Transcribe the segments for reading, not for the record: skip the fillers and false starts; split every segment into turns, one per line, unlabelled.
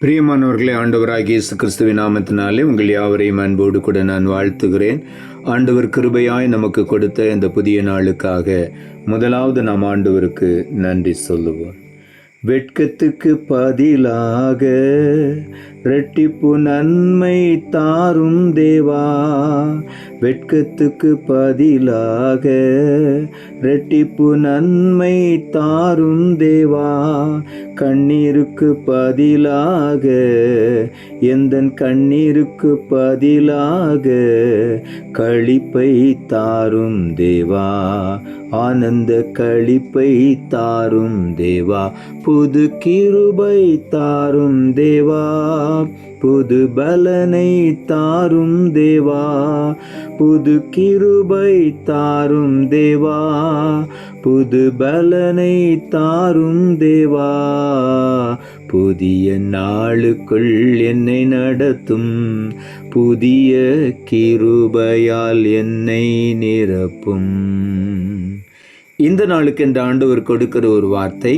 பிரியமானவர்களே, ஆண்டவராகிய இயேசு கிறிஸ்துவின் நாமத்தினாலே உங்கள் யாவரையும் அன்போடு கூட நான் வாழ்த்துகிறேன். ஆண்டவர் கிருபையாய் நமக்கு கொடுத்த இந்த புதிய நாளுக்காக முதலாவது நாம் ஆண்டவருக்கு நன்றி சொல்லுவோம். வெட்கத்துக்கு பதிலாக இரட்டிப்பு நன்மை தாரும் தேவா, வெட்கத்துக்கு பதிலாக இரட்டிப்பு நன்மை தாரும் தேவா, கண்ணீருக்கு பதிலாக எந்தன் கண்ணீருக்கு பதிலாக களிப்பை தாரும் தேவா, ஆனந்த களிப்பை தாரும் தேவா, புது கிருபை தாரும் தேவா, புது பலனை தாரும் தேவா, புது கிருபை தாரும் தேவா, புது பலனை தாரும் தேவா, புதிய நாளுக்குள் என்னை நடத்தும், புதிய கிருபையால் என்னை நிரப்பும். இந்த நாளுக்கு இந்த ஆண்டவர் கொடுக்கிற ஒரு வார்த்தை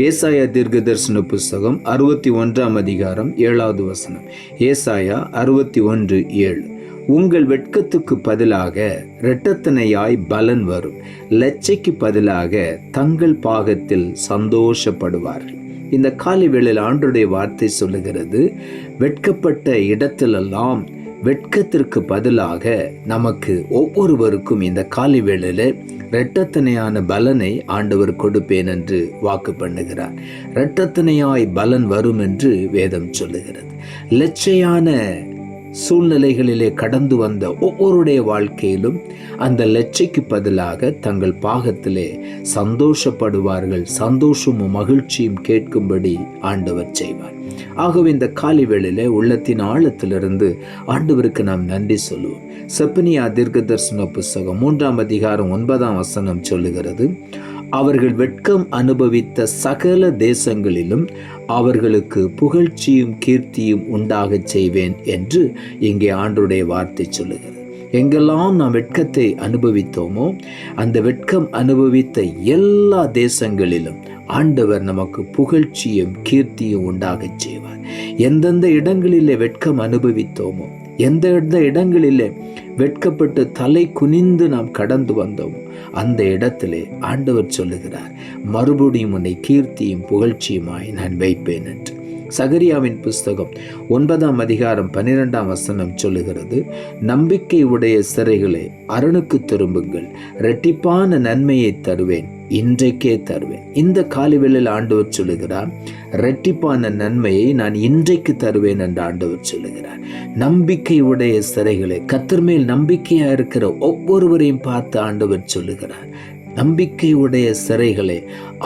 ஏசாயா தீர்க்கதரிசன புஸ்தகம் 61 அதிகாரம் 7வது வசனம். ஏசாயா 61:7. உங்கள் வெட்கத்துக்கு பதிலாக இரட்டத்தனையாய் பலன் வரும், லட்சைக்கு பதிலாக தங்கள் பாகத்தில் சந்தோஷப்படுவார்கள். இந்த காலை வேளையில் ஆண்டவருடைய வார்த்தை சொல்லுகிறது, வெட்கப்பட்ட இடத்திலெல்லாம் வெட்கத்திற்கு பதிலாக நமக்கு ஒவ்வொருவருக்கும் இந்த காலை வேளையில் இரட்டத்தனையான பலனை ஆண்டவர் கொடுப்பேன் என்று வாக்கு பண்ணுகிறார். இரட்டத்தனையாய் பலன் வரும் என்று வேதம் சொல்லுகிறது. லட்சையான சூழ்நிலைகளிலே கடந்து வந்த ஒவ்வொருடைய வாழ்க்கையிலும் அந்த லட்சைக்கு பதிலாக தங்கள் பாகத்திலே சந்தோஷப்படுவார்கள். சந்தோஷமும் மகிழ்ச்சியும் கேட்கும்படி ஆண்டவர் செய்வார். ஆகவே இந்த காலை வேளையிலே உள்ளத்தின் ஆழத்திலிருந்து ஆண்டவருக்கு நாம் நன்றி சொல்லுவோம். செப்பனியா தீர்க்கதரிசன புஸ்தகம் 3 அதிகாரம் 9 வசனம் சொல்லுகிறது, அவர்கள் வெட்கம் அனுபவித்த சகல தேசங்களிலும் அவர்களுக்கு புகழ்ச்சியும் கீர்த்தியும் உண்டாகச் செய்வேன் என்று இங்கே ஆண்டவருடைய வார்த்தை சொல்லுகிறது. எங்கெல்லாம் நாம் வெட்கத்தை அனுபவித்தோமோ அந்த வெட்கம் அனுபவித்த எல்லா தேசங்களிலும் ஆண்டவர் நமக்கு புகழ்ச்சியும் கீர்த்தியும் உண்டாகச் செய்வார். எந்தெந்த இடங்களிலே வெட்கம் அனுபவித்தோமோ, எந்தெந்த இடங்களிலே வெட்கப்பட்டு தலை குனிந்து நாம் கடந்து வந்தோமோ அந்த இடத்திலே ஆண்டவர் சொல்லுகிறார், மறுபடியும் உன்னை கீர்த்தியும் புகழ்ச்சியுமாய் நான் வைப்பேன் என்று. சகரியாவின் புஸ்தகம் 9 அதிகாரம் 12 வசனம் சொல்லுகிறது, நம்பிக்கை உடைய சிறைகளை அரணுக்கு திரும்புங்கள், இரட்டிப்பான நன்மையை தருவேன், இன்றைக்கே தருவேன். இந்த காலைவேளையில் ஆண்டவர் சொல்லுகிறார், இரட்டிப்பான நன்மையை நான் இன்றைக்கு தருவேன் என்று ஆண்டவர் சொல்லுகிறார். நம்பிக்கை உடைய சிறைகளை, கர்த்தர் மேல் நம்பிக்கையா இருக்கிற ஒவ்வொருவரையும் பார்த்து ஆண்டவர் சொல்லுகிறார், நம்பிக்கை உடைய சிறைகளை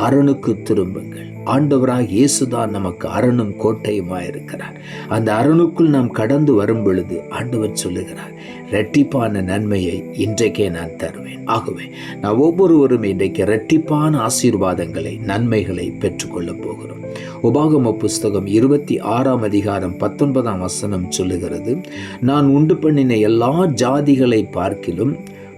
அரணுக்கு திரும்புங்கள். ஆண்டவராக இயேசுதான் நமக்கு அரணும் கோட்டையுமாய் இருக்கிறார். அந்த அரணுக்குள் நாம் கடந்து வரும் பொழுது ஆண்டவர் சொல்லுகிறார், இரட்டிப்பான நன்மையை இன்றைக்கே நான் தருவேன். ஆகவே நான் ஒவ்வொருவரும் இன்றைக்கு இரட்டிப்பான ஆசீர்வாதங்களை, நன்மைகளை பெற்றுக்கொள்ளப் போகிறோம். உபாகம புஸ்தகம் 26 அதிகாரம் 19 வசனம் சொல்லுகிறது, நான் உண்டு பண்ணின எல்லா ஜாதிகளை பார்க்கிலும்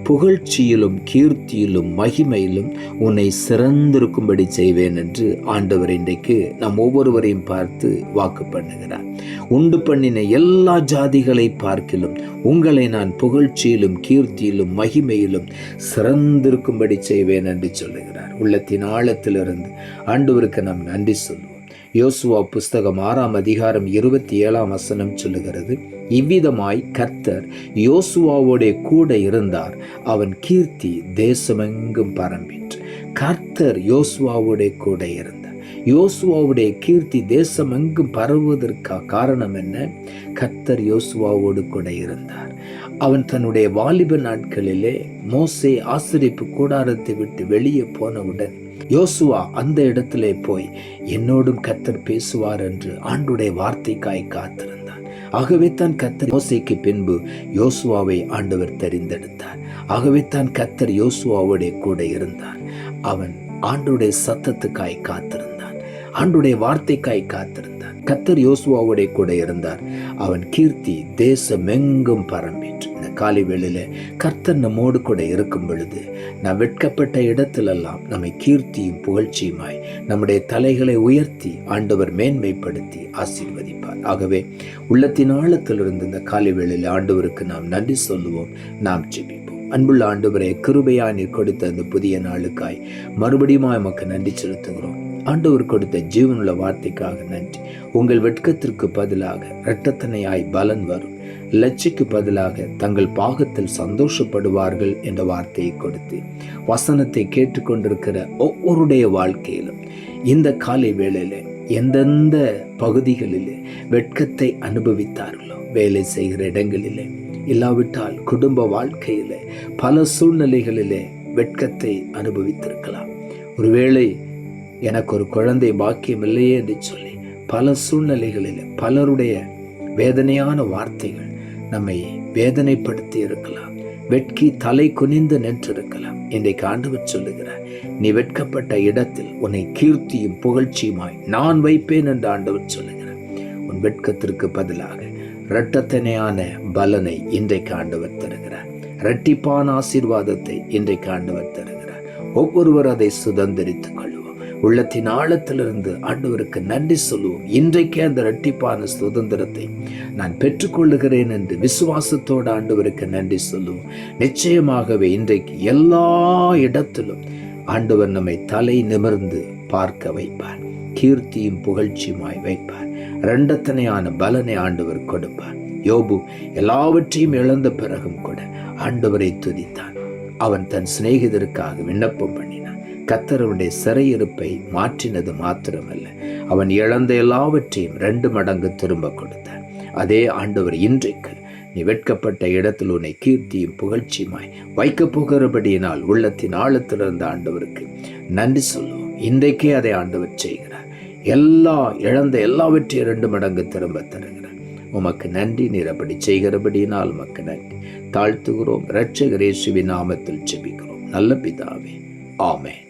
புகழ்ச்சியிலும் கீர்த்தியிலும் மகிமையிலும் உன்னை சிறந்திருக்கும்படி செய்வேன் என்று ஆண்டவர் இன்றைக்கு நாம் ஒவ்வொருவரையும் பார்த்து வாக்கு பண்ணுகிறார். உண்டு பண்ணின எல்லா ஜாதிகளை பார்க்கிலும் உங்களை நான் புகழ்ச்சியிலும் கீர்த்தியிலும் மகிமையிலும் சிறந்திருக்கும்படி செய்வேன் என்று சொல்லுகிறார். உள்ளத்தின் ஆழத்திலிருந்து ஆண்டவருக்கு நாம் நன்றி சொல்லுவோம். யோசுவா புஸ்தகம் 6 அதிகாரம் 27 வசனம் சொல்லுகிறது, இவ்விதமாய் கர்த்தர் யோசுவாவோட கூட இருந்தார், அவன் கீர்த்தி தேசமெங்கும் பரம்பிற்று. கர்த்தர் யோசுவாவோட கூட இருந்தார். யோசுவாவுடைய கீர்த்தி தேசமெங்கும் பரவுவதற்கு காரணம் என்ன? கர்த்தர் யோசுவாவோடு கூட இருந்தார். அவன் தன்னுடைய வாலிப நாட்களிலே மோசே ஆசரிப்பு கூடாரத்தை விட்டு வெளியே போனவுடன் யோசுவா அந்த இடத்திலே போய் என்னோடும் கர்த்தர் பேசுவார் என்று ஆண்டுடைய வார்த்தைக்காய் காத்திருந்தார். ஆகவே தான் கர்த்தர் மோசேக்கு பின்பு யோசுவாவை ஆண்டவர் தெரிந்தெடுத்தார். ஆகவே தான் கர்த்தர் யோசுவாவோட கூட இருந்தார். அவன் ஆண்டுடைய சத்தத்துக்காய் காத்திருந்தான், ஆண்டுடைய வார்த்தைக்காய் காத்திருந்தான். கர்த்தர் யோசுவாவோட கூட இருந்தார். அவன் கீர்த்தி தேசமெங்கும் பரம்பிற்று. இந்த காலை வேளையில கர்த்தர் நம்மோடு கூட இருக்கும் பொழுது நாம் வெட்கப்பட்ட இடத்திலெல்லாம் நம்மை கீர்த்தியும் புகழ்ச்சியுமாய் நம்முடைய தலைகளை உயர்த்தி ஆண்டவர் மேன்மைப்படுத்தி ஆசீர்வதிப்பார். ஆகவே உள்ளத்தின் ஆழத்திலிருந்து இந்த காலை வேளையில ஆண்டவருக்கு நாம் நன்றி சொல்லுவோம், நாம் ஜெபிப்போம். அன்புள்ள ஆண்டவரே, கிருபையாய் நீர் கொடுத்த அந்த புதிய நாளுக்காய் மறுபடியும் எமக்கு நன்றி செலுத்துகிறோம். ஆண்டவர் கொடுத்த ஜீவனுள்ள வார்த்தைக்காக நன்றி. உங்கள் வெட்கத்திற்கு பதிலாக இரட்டத்தனையாய் பலன் வரும், லட்சிக்கு பதிலாக தங்கள் பாகத்தில் சந்தோஷப்படுவார்கள் என்ற வார்த்தையை கொடுத்து வசனத்தை கேட்டுக்கொண்டிருக்கிற ஒவ்வொருடைய வாழ்க்கையிலும் இந்த காலை வேளையில எந்தெந்த பகுதிகளிலே வெட்கத்தை அனுபவித்தார்களோ, வேலை செய்கிற இடங்களிலே, இல்லாவிட்டால் குடும்ப வாழ்க்கையிலே பல சூழ்நிலைகளிலே வெட்கத்தை அனுபவித்திருக்கலாம். ஒருவேளை எனக்கு ஒரு குழந்தை பாக்கியம் இல்லையே என்று சொல்லி பல சூழ்நிலைகளில் பலருடைய வேதனையான வார்த்தைகள் நம்மை வேதனைப்படுத்தி இருக்கலாம். வெட்கி தலை குனிந்து நின்றிருக்கலாம். இன்றைக்கு ஆண்டவர் சொல்லுகிறார், நீ வெட்கப்பட்ட இடத்தில் உன்னை கீர்த்தியும் புகழ்ச்சியுமாய் நான் வைப்பேன் என்று ஆண்டவர் சொல்லுகிறார். உன் வெட்கத்திற்கு பதிலாக இரட்டத்தனையான பலனை இன்றைக்கு ஆண்டவர் தருகிறார். இரட்டிப்பான ஆசீர்வாதத்தை இன்றைக்கு ஆண்டவர் தருகிறார். ஒவ்வொருவர் அதை சுதந்திரித்துக் கொள்வோம். உள்ளத்தின் ஆழத்திலிருந்து ஆண்டவருக்கு நன்றி சொல்லுவோம். இன்றைக்கே அந்த இரட்டிப்பான சுதந்திரத்தை நான் பெற்றுக்கொள்ளுகிறேன் என்று விசுவாசத்தோடு ஆண்டவருக்கு நன்றி சொல்லுவோம். நிச்சயமாகவே இன்றைக்கு எல்லா இடத்திலும் ஆண்டவர் நம்மை தலை நிமிர்ந்து பார்க்க வைப்பார், கீர்த்தியும் புகழ்ச்சியுமாய் வைப்பார். இரண்டத்தனையான பலனை ஆண்டவர் கொடுப்பார். யோபு எல்லாவற்றையும் இழந்த பிறகும் கூட ஆண்டவரை துதித்தான். அவன் தன் சிநேகிதருக்காக விண்ணப்பம் பண்ணினான். கர்த்தர் அவனுடைய சிறையிருப்பை மாற்றினது மாத்திரமல்ல, அவன் இழந்த எல்லாவற்றையும் 2 மடங்கு திரும்ப கொடுத்தார். அதே ஆண்டவர் இன்றைக்கு நீ வெட்கப்பட்ட இடத்தில் உன்னை கீர்த்தியும் புகழ்ச்சியுமாய் வைக்கப் போகிறபடியினால் உள்ளத்தின் ஆழத்திலிருந்து ஆண்டவருக்கு நன்றி சொல்லுவோம். இன்றைக்கே அதை ஆண்டவர் செய்கிறார். இழந்த எல்லாவற்றையும் 2 மடங்கு திரும்ப தருகிறார். உமக்கு நன்றி. நீர் அப்படி செய்கிறபடியினால் உமக்கு நன்றி. தாழ்த்துகிறோம். இரட்சகர் இயேசுவின் நாமத்தில் ஜெபிக்கிறோம் நல்ல பிதாவே, ஆமென்.